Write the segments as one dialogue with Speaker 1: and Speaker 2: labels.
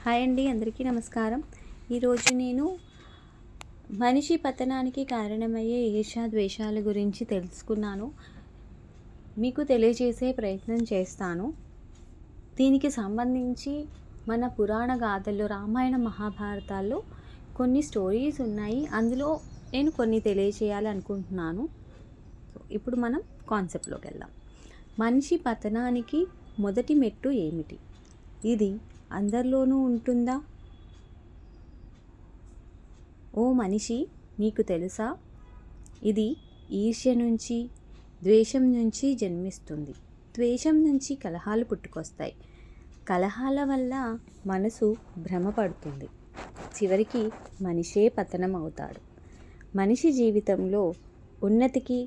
Speaker 1: Hi అండి, అందరికీ నమస్కారం. ఈరోజు నేను మనిషి పతనానికి కారణమయ్యే ఈర్ష్యాద్వేషాల గురించి తెలుసుకున్నాను, మీకు తెలియజేసే ప్రయత్నం చేస్తాను. దీనికి సంబంధించి మన పురాణ గాథల్లో, రామాయణ మహాభారతాల్లో కొన్ని స్టోరీస్ ఉన్నాయి. అందులో నేను కొన్ని తెలియజేయాలనుకుంటున్నాను. ఇప్పుడు మనం కాన్సెప్ట్లోకి వెళ్దాం. మనిషి పతనానికి మొదటి మెట్టు ఏమిటి? ఇది అందరిలోనూ ఉంటుందా? ఓ మనిషి, నీకు తెలుసా? ఇది ఈర్ష్య నుంచి, ద్వేషం నుంచి జన్మిస్తుంది. ద్వేషం నుంచి కలహాలు పుట్టుకొస్తాయి. కలహాల వల్ల మనసు భ్రమపడుతుంది. చివరికి మనిషే పతనం అవుతాడు. మనిషి జీవితంలో ఉన్నతికి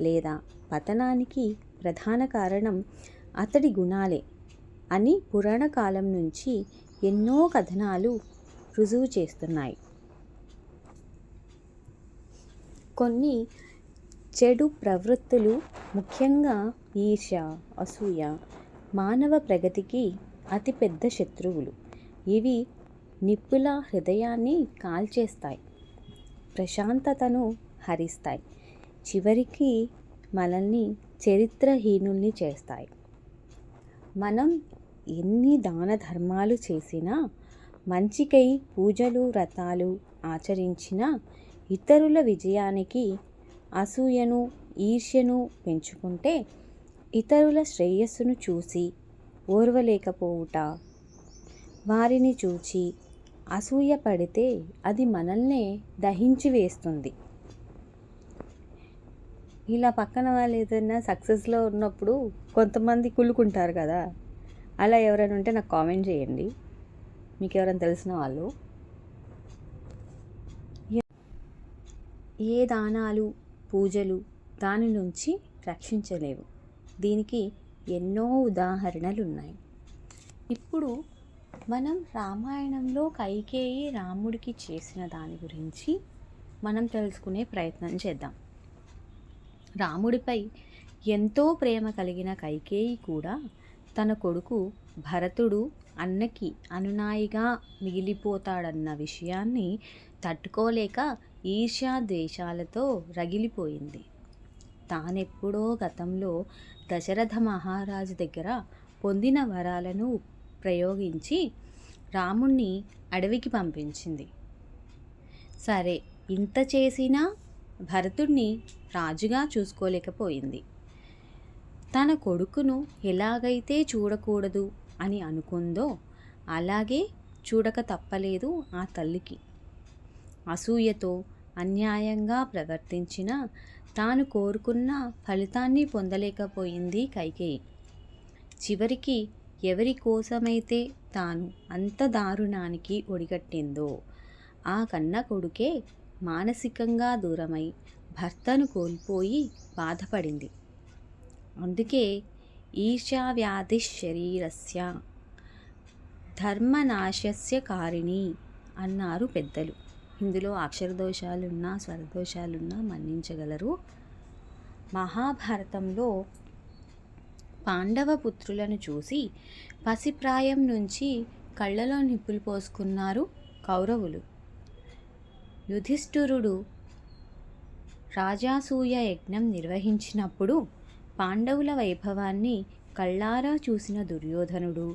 Speaker 1: లేదా పతనానికి ప్రధాన కారణం అతడి గుణాలే అని పురాణ కాలం నుంచి ఎన్నో కథనాలు రుజువు చేస్తున్నాయి. కొన్ని చెడు ప్రవృత్తులు, ముఖ్యంగా ఈర్ష్య, అసూయ, మానవ ప్రగతికి అతిపెద్ద శత్రువులు. ఇవి నిప్పుల హృదయాన్ని కాల్చేస్తాయి, ప్రశాంతతను హరిస్తాయి, చివరికి మనల్ని చరిత్రహీనుల్ని చేస్తాయి. మనం ఎన్ని దాన ధర్మాలు చేసినా, మంచికై పూజలు వ్రతాలు ఆచరించినా, ఇతరుల విజయానికి అసూయను, ఈర్ష్యను పెంచుకుంటే, ఇతరుల శ్రేయస్సును చూసి ఓర్వలేకపోవుట, వారిని చూచి అసూయ పడితే అది మనల్నే దహించి వేస్తుంది. ఇలా పక్కన వాళ్ళు ఏదైనా సక్సెస్లో ఉన్నప్పుడు కొంతమంది కుళ్ళుకుంటారు కదా, అలా ఎవరైనా ఉంటే నాకు కామెంట్ చేయండి, మీకు ఎవరైనా తెలిసిన వాళ్ళు. ఏ దానాలు, పూజలు దాని నుంచి రక్షించలేవు. దీనికి ఎన్నో ఉదాహరణలు ఉన్నాయి. ఇప్పుడు మనం రామాయణంలో కైకేయి రాముడికి చేసిన దాని గురించి మనం తెలుసుకునే ప్రయత్నం చేద్దాం. రాముడిపై ఎంతో ప్రేమ కలిగిన కైకేయి కూడా తన కొడుకు భరతుడు అన్నకి అనునాయిగా మిగిలిపోతాడన్న విషయాన్ని తట్టుకోలేక ఈర్ష్యాద్వేషాలతో రగిలిపోయింది. తానెప్పుడో గతంలో దశరథ మహారాజు దగ్గర పొందిన వరాలను ప్రయోగించి రాముణ్ణి అడవికి పంపించింది. సరే, ఇంత చేసినా భరతుడిని రాజుగా చూసుకోలేకపోయింది. తన కొడుకును ఎలాగైతే చూడకూడదు అని అనుకుందో అలాగే చూడక తప్పలేదు ఆ తల్లికి. అసూయతో అన్యాయంగా ప్రవర్తించిన తాను కోరుకున్న ఫలితాన్ని పొందలేకపోయింది కైకేయి. చివరికి ఎవరి కోసమైతే తాను అంత దారుణానికి ఒడిగట్టిందో ఆ కన్న కొడుకే మానసికంగా దూరమై భర్తను కోల్పోయి బాధపడింది. అందుకే ఈర్ష్యావ్యాధి శరీరస్య ధర్మనాశస్య కారిణి అన్నారు పెద్దలు. ఇందులో అక్షరదోషాలున్నా స్వరదోషాలున్నా మన్నించగలరు. మహాభారతంలో పాండవ పుత్రులను చూసి పసిప్రాయం నుంచి కళ్ళలో నిప్పులు పోసుకున్నారు కౌరవులు. యుధిష్ఠిరుడు రాజాసూయ యజ్ఞం నిర్వహించినప్పుడు పాండవుల వైభవాన్ని కళ్ళారా చూసిన దుర్యోధనుడు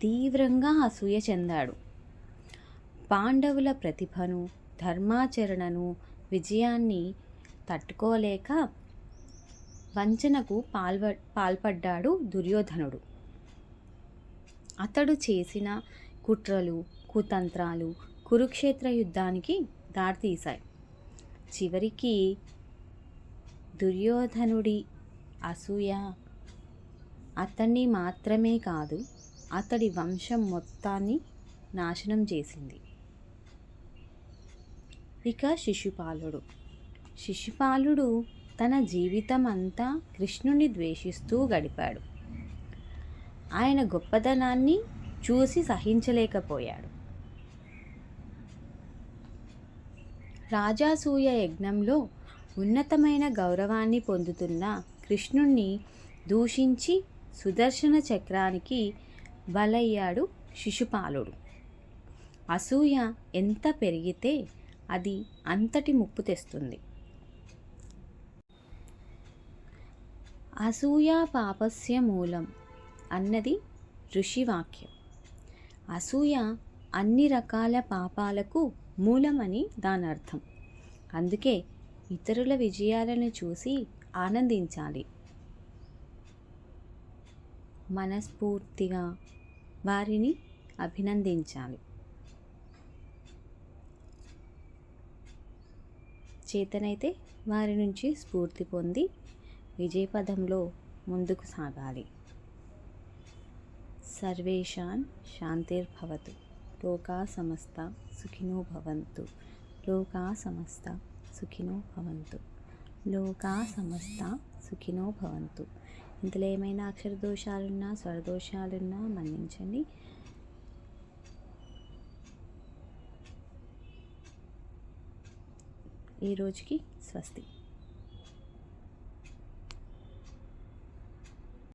Speaker 1: తీవ్రంగా అసూయ చెందాడు. పాండవుల ప్రతిభను, ధర్మాచరణను, విజయాన్ని తట్టుకోలేక వంచనకు పాల్పడ్డాడు దుర్యోధనుడు. అతడు చేసిన కుట్రలు, కుతంత్రాలు కురుక్షేత్ర యుద్ధానికి దారితీశాయి. చివరికి దుర్యోధనుడి అసూయ అతన్ని మాత్రమే కాదు, అతడి వంశం మొత్తాన్ని నాశనం చేసింది. ఇక శిశుపాలుడు తన జీవితం అంతా కృష్ణుని ద్వేషిస్తూ గడిపాడు. ఆయన గొప్పదనాన్ని చూసి సహించలేకపోయాడు. రాజాసూయ యజ్ఞంలో ఉన్నతమైన గౌరవాన్ని పొందుతున్న కృష్ణుణ్ణి దూషించి సుదర్శన చక్రానికి బలయ్యాడు శిశుపాలుడు. అసూయ ఎంత పెరిగితే అది అంతటి ముప్పు తెస్తుంది. అసూయ పాపస్య మూలం అన్నది ఋషి వాక్యం. అసూయ అన్ని రకాల పాపాలకు మూలమని దాని అర్థం. అందుకే ఇతరుల విజయాలను చూసి ఆనందించాలి. మనస్ఫూర్తిగా వారిని అభినందించాలి. చేతనైతే వారి నుంచి స్ఫూర్తి పొంది విజయపథంలో ముందుకు సాగాలి. సర్వేషాన్ శాంతిర్భవతు. లోకా సమస్త సుఖినో భవంతు. లోకా సమస్త సుఖినో భవంతు. లోకా సమస్త సుఖినో భవంతు. ఇందులో ఏమైనా అక్షర దోషాలున్నా స్వరదోషాలున్నా మన్నించండి. ఈ రోజుకి స్వస్తి.